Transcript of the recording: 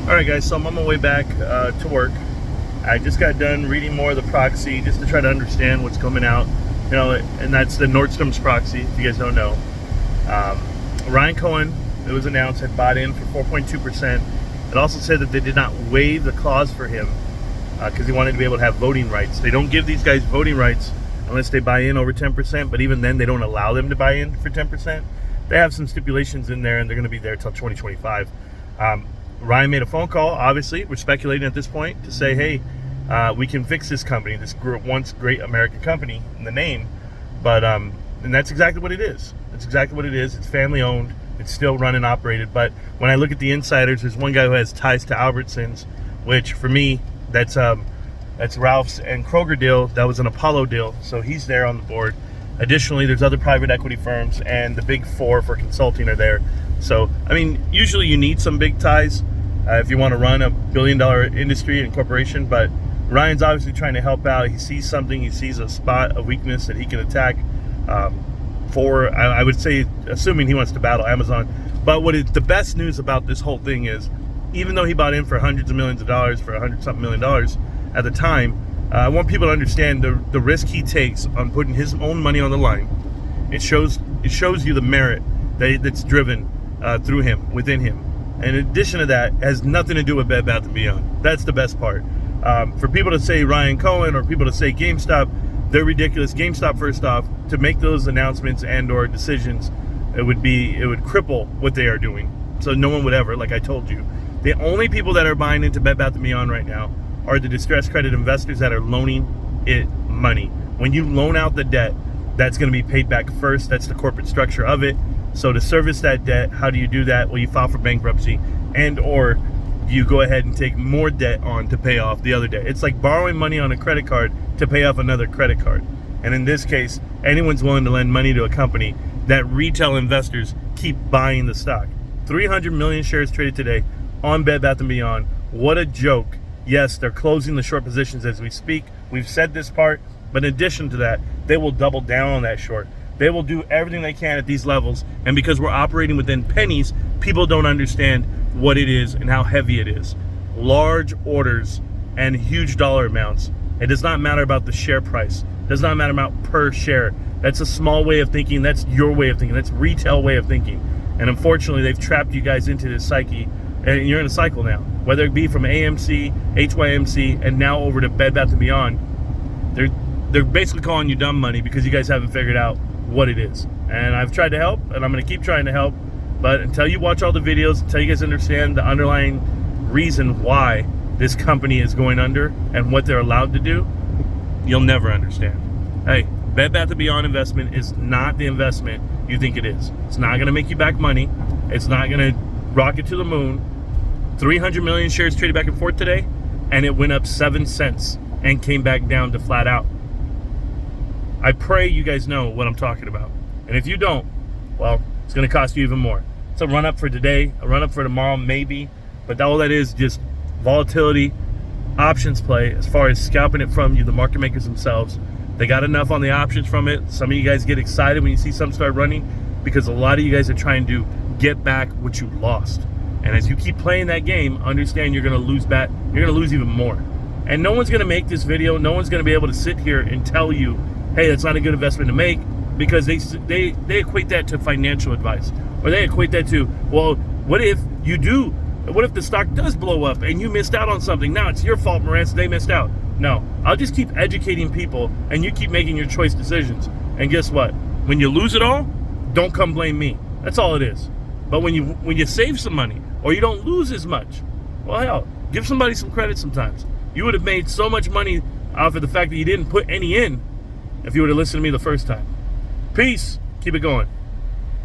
Alright guys, so I'm on my way back to work. I just got done reading more of the proxy just to try to understand what's coming out. You know, and that's the Nordstrom's proxy, if you guys don't know. Ryan Cohen, it was announced, had bought in for 4.2%. It also said that they did not waive the clause for him because he wanted to be able to have voting rights. They don't give these guys voting rights unless they buy in over 10%, but even then they don't allow them to buy in for 10%. They have some stipulations in there and they're going to be there until 2025. Ryan made a phone call, obviously, we're speculating at this point, to say, hey, we can fix this company, this once great American company in the name, but and that's exactly what it is. That's exactly what it is. It's family owned. It's still run and operated. But when I look at the insiders, there's one guy who has ties to Albertsons, which for me, that's Ralph's and Kroger deal. That was an Apollo deal, so he's there on the board. Additionally, there's other private equity firms, and the big four for consulting are there. So, I mean, usually you need some big ties if you want to run a billion-dollar industry and corporation, but Ryan's obviously trying to help out. He sees something, he sees a spot of weakness that he can attack for, I would say, assuming he wants to battle Amazon. But the best news about this whole thing is, even though he bought in for hundreds of millions of dollars, for $100-something million at the time, I want people to understand the risk he takes on putting his own money on the line. It shows you the merit that's driven through him, within him. And in addition to that, it has nothing to do with Bed Bath & Beyond. That's the best part. For people to say Ryan Cohen or people to say GameStop, they're ridiculous. GameStop, first off, to make those announcements and or decisions, it would cripple what they are doing. So no one would ever, like I told you. The only people that are buying into Bed Bath & Beyond right now are the distressed credit investors that are loaning it money. When you loan out the debt, that's going to be paid back first. That's the corporate structure of it. So to service that debt, how do you do that? Well, you file for bankruptcy and or you go ahead and take more debt on to pay off the other debt. It's like borrowing money on a credit card to pay off another credit card. And in this case, anyone's willing to lend money to a company that retail investors keep buying the stock. 300 million shares traded today on Bed Bath & Beyond. What a joke. Yes, they're closing the short positions as we speak. We've said this part, but in addition to that, they will double down on that short. They will do everything they can at these levels, and because we're operating within pennies, people don't understand what it is and how heavy it is. Large orders and huge dollar amounts. It does not matter about the share price. It does not matter about per share. That's a small way of thinking. That's your way of thinking. That's retail way of thinking. And unfortunately, they've trapped you guys into this psyche, and you're in a cycle now. Whether it be from AMC, HYMC, and now over to Bed Bath & Beyond, they're basically calling you dumb money because you guys haven't figured out what it is. And I've tried to help, and I'm going to keep trying to help, but until you watch all the videos, until you guys understand the underlying reason why this company is going under and what they're allowed to do, you'll never understand. Hey, Bed Bath & Beyond investment is not the investment you think it is. It's not going to make you back money. It's not going to rocket to the moon. 300 million shares traded back and forth today, and it went up 7 cents and came back down to flat out. I pray you guys know what I'm talking about. And if you don't, well, it's going to cost you even more. It's a run up for today, a run up for tomorrow, maybe. But all that is just volatility, options play. As far as scalping it from you, the market makers themselves, they got enough on the options from it. Some of you guys get excited when you see some start running because a lot of you guys are trying to get back what you lost. And as you keep playing that game, understand you're going to lose back. You're going to lose even more. And no one's going to make this video. No one's going to be able to sit here and tell you, hey, that's not a good investment to make, because they equate that to financial advice, or they equate that to, well, what if the stock does blow up and you missed out on something? Now it's your fault, Marantz, they missed out. No, I'll just keep educating people and you keep making your choice decisions. And guess what? When you lose it all, don't come blame me. That's all it is. But when you save some money or you don't lose as much, well, hell, give somebody some credit sometimes. You would have made so much money off of the fact that you didn't put any in if you would have listened to me the first time. Peace. Keep it going.